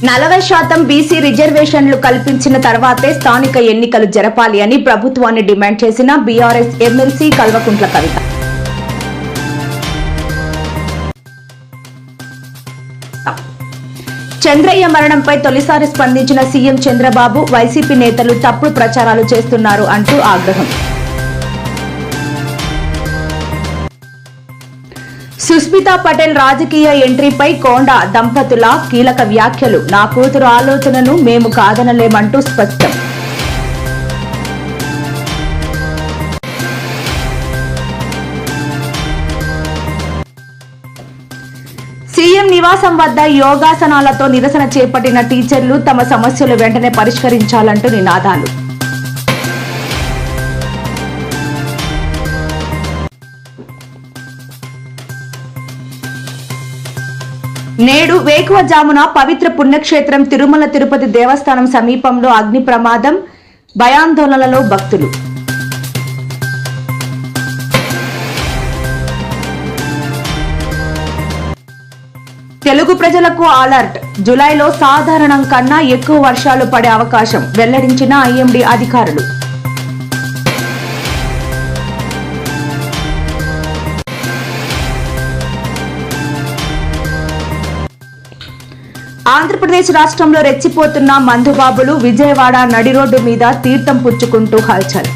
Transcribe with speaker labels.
Speaker 1: 40% BC రిజర్వేషన్లు కల్పించిన తర్వాతే స్థానిక ఎన్నికలు జరపాలి అని ప్రభుత్వాన్ని డిమాండ్ చేసిన బీఆర్ఎస్ ఎమ్మెల్సీ కల్వకుంట్ల కవిత. చంద్రయ్య మరణంపై తొలిసారి స్పందించిన సీఎం చంద్రబాబు వైసీపీ నేతలు తప్పుడు ప్రచారాలు చేస్తున్నారు అంటూ ఆగ్రహం. సుస్మితా పటేల్ రాజకీయ ఎంట్రీపై కోండా దంపతుల కీలక వ్యాఖ్యలు. నా కూతురు ఆలోచనను మేము కాదనలేమంటూ స్పష్టం. సీఎం నివాసం వద్ద యోగాసనాలతో నిరసన చేపట్టిన టీచర్లు తమ సమస్యలు వెంటనే పరిష్కరించాలంటూ నినాదాలు. నేడు వేకువజామున పవిత్ర పుణ్యక్షేత్రం తిరుమల తిరుపతి దేవస్థానం సమీపంలో అగ్ని ప్రమాదం, భయాందోళనలో భక్తులు. తెలుగు ప్రజలకు అలర్ట్. జులైలో సాధారణం కన్నా ఎక్కువ వర్షాలు పడే అవకాశం వెల్లడించిన ఐఎండీ అధికారులు. ఆంధ్రప్రదేశ్ రాష్ట్రంలో రెచ్చిపోతున్న మందుబాబులు. విజయవాడ నడి రోడ్డు మీద తీర్థం పుచ్చుకుంటూ హల్చల్.